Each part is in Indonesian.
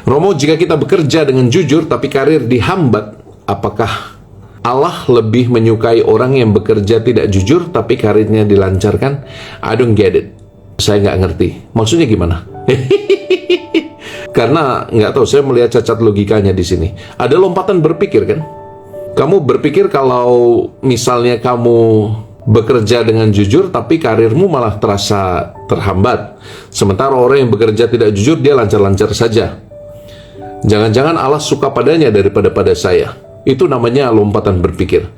Romo, jika kita bekerja dengan jujur tapi karir dihambat, apakah Allah lebih menyukai orang yang bekerja tidak jujur tapi karirnya dilancarkan? I don't get it. Saya nggak ngerti. Maksudnya gimana? Karena nggak tahu, saya melihat cacat logikanya di sini. Ada lompatan berpikir kan? Kamu berpikir kalau misalnya kamu bekerja dengan jujur tapi karirmu malah terasa terhambat. Sementara orang yang bekerja tidak jujur, dia lancar-lancar saja. Jangan-jangan Allah suka padanya daripada pada saya. Itu namanya lompatan berpikir.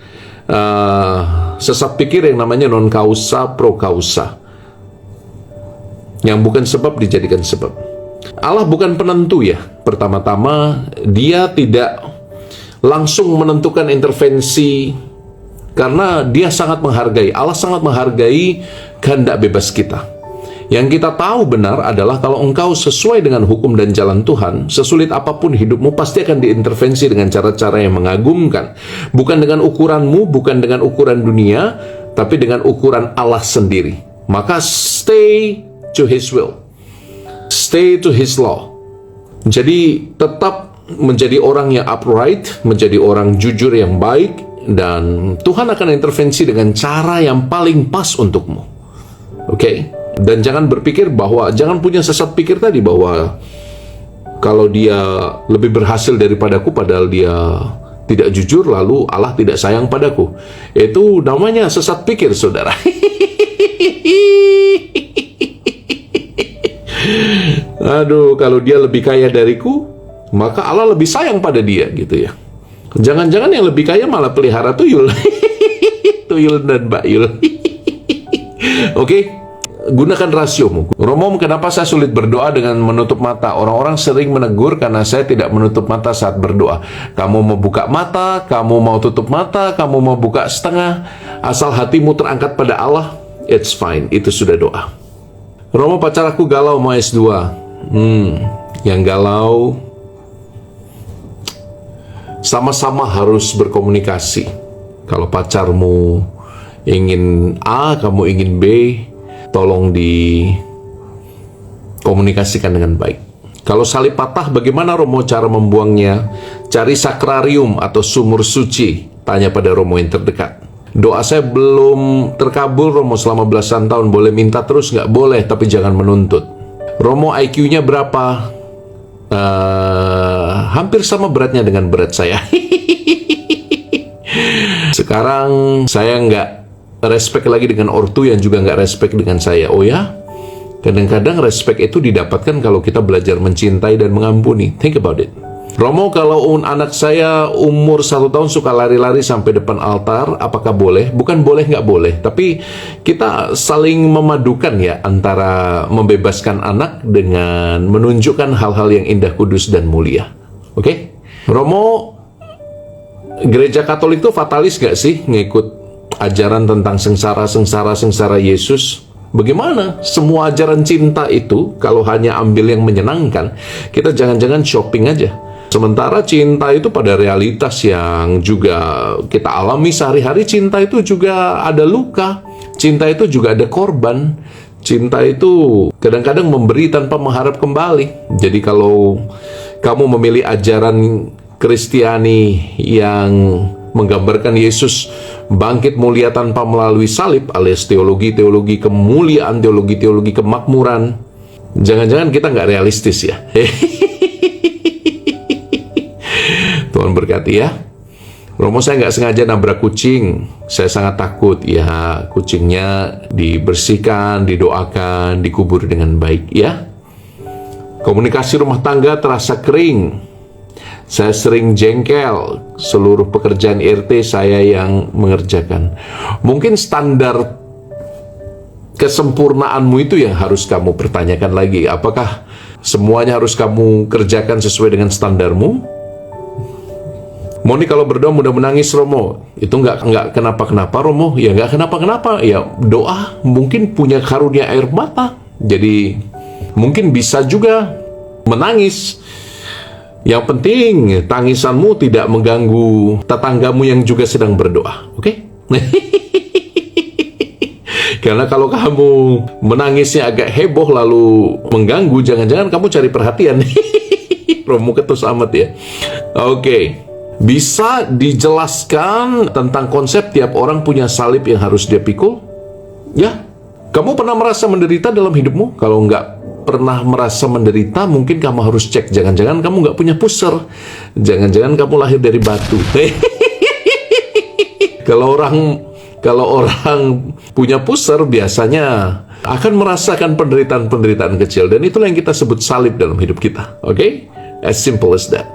Sesat pikir yang namanya non causa pro causa. Yang bukan sebab dijadikan sebab. Allah bukan penentu ya. Pertama-tama, dia tidak langsung menentukan intervensi, karena dia sangat menghargai. Allah sangat menghargai kehendak bebas kita. Yang kita tahu benar adalah kalau engkau sesuai dengan hukum dan jalan Tuhan, sesulit apapun hidupmu pasti akan diintervensi dengan cara-cara yang mengagumkan. Bukan dengan ukuranmu, bukan dengan ukuran dunia, tapi dengan ukuran Allah sendiri. Maka stay to His will. Stay to His law. Jadi tetap menjadi orang yang upright, menjadi orang jujur yang baik, dan Tuhan akan intervensi dengan cara yang paling pas untukmu. Oke? Dan jangan berpikir bahwa, jangan punya sesat pikir tadi bahwa kalau dia lebih berhasil daripadaku padahal dia tidak jujur, lalu Allah tidak sayang padaku. Itu namanya sesat pikir, saudara. Aduh, kalau dia lebih kaya dariku, maka Allah lebih sayang pada dia, gitu ya. Jangan-jangan yang lebih kaya malah pelihara tuyul. Tuyul dan bayul. Oke, gunakan rasiomu. Romo, kenapa saya sulit berdoa dengan menutup mata? Orang-orang sering menegur karena saya tidak menutup mata saat berdoa. Kamu mau buka mata, kamu mau tutup mata, kamu mau buka setengah, asal hatimu terangkat pada Allah, it's fine, itu sudah doa. Romo, pacar aku galau mau S2. Yang galau sama-sama harus berkomunikasi. Kalau pacarmu ingin A, kamu ingin B, tolong dikomunikasikan dengan baik. Kalau salib patah, bagaimana Romo cara membuangnya? Cari sakrarium atau sumur suci, tanya pada Romo yang terdekat. Doa saya belum terkabul Romo selama belasan tahun. Boleh minta terus? Nggak boleh, tapi jangan menuntut. Romo, IQ-nya berapa? Hampir sama beratnya dengan berat saya. Sekarang saya nggak respect lagi dengan ortu yang juga nggak respect dengan saya. Oh ya? Kadang-kadang respect itu didapatkan kalau kita belajar mencintai dan mengampuni. Think about it. Romo, kalau anak saya umur 1 tahun suka lari-lari sampai depan altar, apakah boleh? Bukan boleh, nggak boleh. Tapi kita saling memadukan ya, antara membebaskan anak dengan menunjukkan hal-hal yang indah, kudus, dan mulia. Oke? Romo, gereja Katolik itu fatalis nggak sih ngikut ajaran tentang sengsara Yesus? Bagaimana? Semua ajaran cinta itu, kalau hanya ambil yang menyenangkan, kita jangan-jangan shopping aja. Sementara cinta itu pada realitas yang juga kita alami sehari-hari. Cinta itu juga ada luka. Cinta itu juga ada korban. Cinta itu kadang-kadang memberi tanpa mengharap kembali. Jadi kalau kamu memilih ajaran Kristiani yang menggambarkan Yesus bangkit mulia tanpa melalui salib, alias teologi-teologi kemuliaan, teologi-teologi kemakmuran, jangan-jangan kita nggak realistis ya. Tuhan berkati ya. Romo, saya nggak sengaja nabrak kucing. Saya sangat takut. Ya, kucingnya dibersihkan, didoakan, dikubur dengan baik ya. Komunikasi rumah tangga terasa kering. Saya sering jengkel. Seluruh pekerjaan RT saya yang mengerjakan. Mungkin standar kesempurnaanmu itu yang harus kamu pertanyakan lagi. Apakah semuanya harus kamu kerjakan sesuai dengan standarmu? Moni, kalau berdoa mudah menangis Romo, itu nggak kenapa-kenapa Romo. Ya nggak kenapa-kenapa, ya doa mungkin punya karunia air mata, jadi mungkin bisa juga menangis. Yang penting tangisanmu tidak mengganggu tetanggamu yang juga sedang berdoa, oke? Karena kalau kamu menangisnya agak heboh lalu mengganggu, jangan-jangan kamu cari perhatian. Romo ketus amat ya. Oke. Bisa dijelaskan tentang konsep tiap orang punya salib yang harus dia pikul? Ya. Kamu pernah merasa menderita dalam hidupmu? Kalau nggak pernah merasa menderita, mungkin kamu harus cek. Jangan-jangan kamu nggak punya pusar. Jangan-jangan kamu lahir dari batu. Kalau orang punya pusar, biasanya akan merasakan penderitaan-penderitaan kecil. Dan itulah yang kita sebut salib dalam hidup kita. Oke? As simple as that.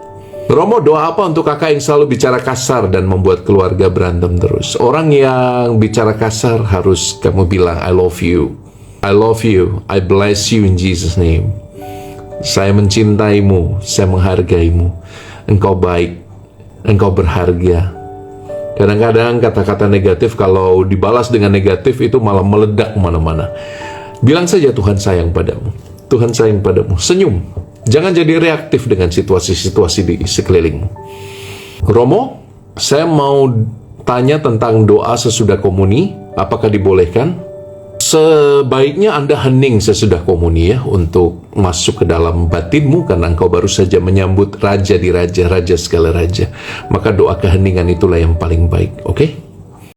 Romo, doa apa untuk kakak yang selalu bicara kasar dan membuat keluarga berantem terus? Orang yang bicara kasar harus kamu bilang, I love you. I love you. I bless you in Jesus' name. Saya mencintaimu. Saya menghargaimu. Engkau baik. Engkau berharga. Kadang-kadang kata-kata negatif kalau dibalas dengan negatif itu malah meledak kemana-mana. Bilang saja Tuhan sayang padamu. Tuhan sayang padamu. Senyum. Jangan jadi reaktif dengan situasi-situasi di sekelilingmu. Romo, saya mau tanya tentang doa sesudah komuni. Apakah dibolehkan? Sebaiknya Anda hening sesudah komuni ya, untuk masuk ke dalam batinmu, karena engkau baru saja menyambut Raja di Raja, Raja segala Raja. Maka doa keheningan itulah yang paling baik, oke?